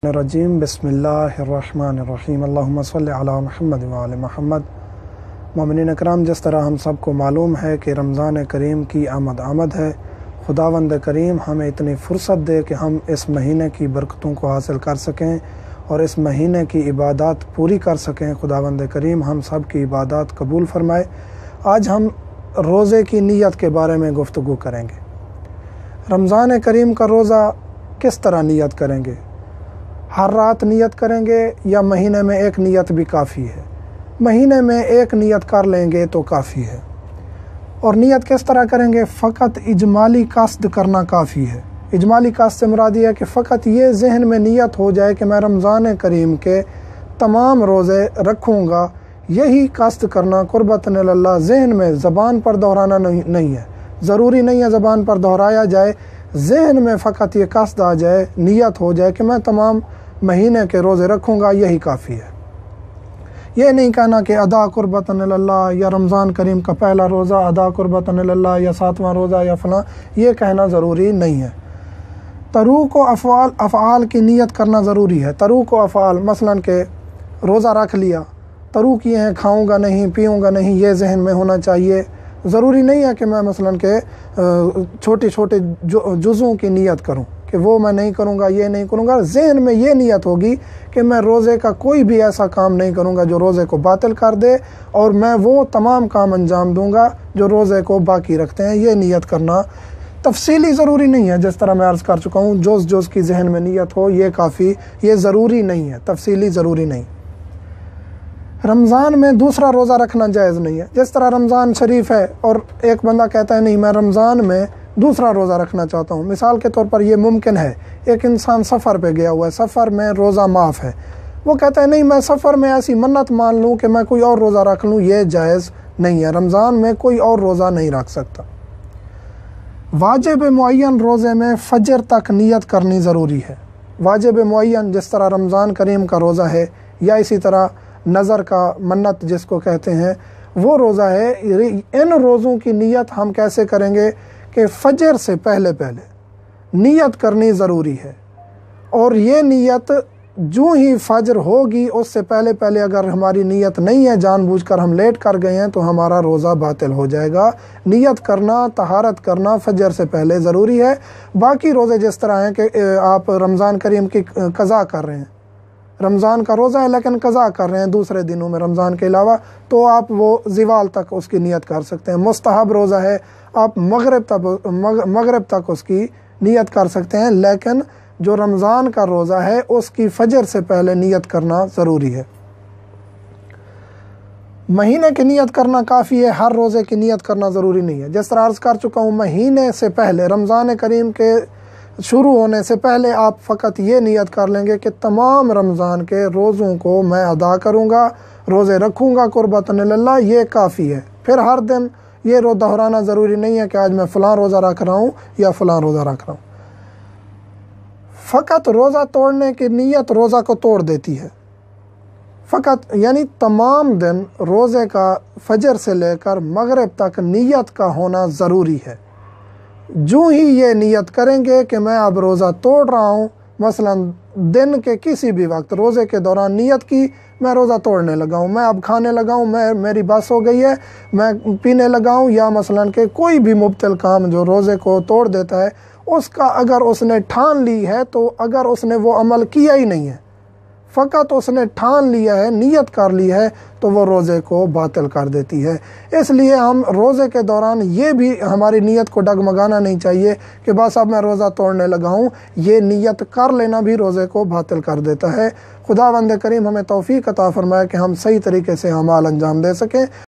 रजीम बिस्मिल्लाहिर्रहमानिर्रहीम अल्लाहुम्मा सल्लि अला मुहम्मद व आले मुहम्मद। मोमिनीन अकराम, जिस तरह हम सबको मालूम है कि रमज़ान करीम की आमद है, खुदावंद करीम हमें इतनी फ़ुर्सत दे कि हम इस महीने की बरकतों को हासिल कर सकें और इस महीने की इबादत पूरी कर सकें। खुदावंद करीम हम सब की इबादत कबूल फ़रमाए। आज हम रोज़े की नीयत के बारे में गुफ्तगू करेंगे। रमज़ान करीम का रोज़ा किस तरह नीयत करेंगे? हर रात नियत करेंगे या महीने में एक नियत भी काफ़ी है? महीने में एक नियत कर लेंगे तो काफ़ी है। और नियत किस तरह करेंगे? फ़कत इजमाली कस्द करना काफ़ी है। इजमाली कस्द से मुराद है कि फ़कत ये जहन में नियत हो जाए कि मैं रमज़ान करीम के तमाम रोज़े रखूँगा। यही कस्द करना कुर्बतन इल्लाह, जहन में ज़बान पर दोहराना नहीं है। ज़रूरी नहीं है ज़बान पर दोहराया जाए, जहन में फ़कत ये कस्द आ जाए, नियत हो जाए कि मैं तमाम महीने के रोज़े रखूँगा, यही काफ़ी है। ये नहीं कहना कि अदा कुर्बतन इल्लाह या रमज़ान करीम का पहला रोज़ा अदा कुर्बतन इल्लाह या 7वां रोज़ा या फ़लाँ, ये कहना ज़रूरी नहीं है। तरूक व अफ़आल की नियत करना ज़रूरी है। तरूक व अफ़आल मसलन के रोज़ा रख लिया, तरूक ये हैं खाऊँगा नहीं पीऊँगा नहीं, ये जहन में होना चाहिए। ज़रूरी नहीं है कि मैं मसलन के छोटे छोटे जुज़ों की नियत करूं कि वो मैं नहीं करूंगा, ये नहीं करूंगा। जहन में ये नियत होगी कि मैं रोज़े का कोई भी ऐसा काम नहीं करूंगा जो रोज़े को बातिल कर दे, और मैं वो तमाम काम अंजाम दूंगा जो रोज़े को बाकी रखते हैं। ये नियत करना तफसीली ज़रूरी नहीं है। जिस तरह मैं अर्ज़ कर चुका हूँ, जोज़ जोज़ की जहन में नियत हो, ये काफ़ी, ये ज़रूरी नहीं है, तफसीली ज़रूरी नहीं। रमज़ान में दूसरा रोज़ा रखना जायज़ नहीं है। जिस तरह रमज़ान शरीफ है और एक बंदा कहता है नहीं मैं रमज़ान में दूसरा रोज़ा रखना चाहता हूँ। मिसाल के तौर पर यह मुमकिन है, एक इंसान सफ़र पे गया हुआ है, सफ़र में रोज़ा माफ़ है, वो कहता है नहीं मैं सफ़र में ऐसी मन्नत मान लूँ कि मैं कोई और रोज़ा रख लूँ, ये जायज़ नहीं है। रमज़ान में कोई और रोज़ा नहीं रख सकता। वाजिब मुअय्यन रोज़े में फ़जर तक नियत करनी ज़रूरी है। वाजिब मुअय्यन जिस तरह रमज़ान करीम का रोज़ा है, या इसी तरह नज़र का मन्नत जिसको कहते हैं, वो रोज़ा है। इन रोज़ों की नियत हम कैसे करेंगे कि फ़जर से पहले पहले नियत करनी ज़रूरी है। और ये नियत जो ही फ़जर होगी उससे पहले पहले अगर हमारी नियत नहीं है, जानबूझकर हम लेट कर गए हैं, तो हमारा रोज़ा बातिल हो जाएगा। नियत करना, तहारत करना फ़जर से पहले ज़रूरी है। बाकी रोज़े जिस तरह हैं कि आप रमज़ान करीम की क़ज़ा कर रहे हैं, रमज़ान का रोज़ा है लेकिन क़ज़ा कर रहे हैं दूसरे दिनों में रमज़ान के अलावा, तो आप वो ज़िवाल तक उसकी नियत कर सकते हैं। मुस्तहब रोज़ा है, आप मगरिब तक उसकी नियत कर सकते हैं, लेकिन जो रमज़ान का रोज़ा है उसकी फ़जर से पहले नियत करना ज़रूरी है। महीने की नियत करना काफ़ी है, हर रोज़े की नियत करना ज़रूरी नहीं है। जिस तरह अर्ज़ कर चुका हूँ, महीने से पहले, रमज़ान करीम के शुरू होने से पहले आप फ़कत ये नियत कर लेंगे कि तमाम रमज़ान के रोज़ों को मैं अदा करूँगा, रोज़े रखूँगा कुर्बतन इल्लाह, ये काफ़ी है। फिर हर दिन ये दोहराना ज़रूरी नहीं है कि आज मैं फ़लाँ रोज़ा रख रहा हूँ या फ़लाँ रोज़ा रख रहा हूँ। फ़कत रोज़ा तोड़ने की नियत रोज़ा को तोड़ देती है। फ़कत यानी तमाम दिन रोज़े का फ़जर से लेकर मगरिब तक नियत का होना ज़रूरी है। जो ही ये नियत करेंगे कि मैं अब रोज़ा तोड़ रहा हूँ, मसलन दिन के किसी भी वक्त रोज़े के दौरान नियत की मैं रोज़ा तोड़ने लगा हूँ, मैं अब खाने लगा हूँ, मेरी बस हो गई है, मैं पीने लगा हूँ, या मसलन के कोई भी मुब्तिल काम जो रोज़े को तोड़ देता है, उसका अगर उसने ठान ली है, तो अगर उसने वो अमल किया ही नहीं है, फ़कत उसने ठान लिया है, नियत कर ली है, तो वो रोज़े को बातिल कर देती है। इसलिए हम रोज़े के दौरान ये भी हमारी नियत को डगमगाना नहीं चाहिए कि बस अब मैं रोज़ा तोड़ने लगा हूँ। ये नियत कर लेना भी रोज़े को बातिल कर देता है। खुदावंद करीम हमें तौफ़ीक़ अता फ़रमाए कि हम सही तरीके से अमाल अंजाम दे सकें।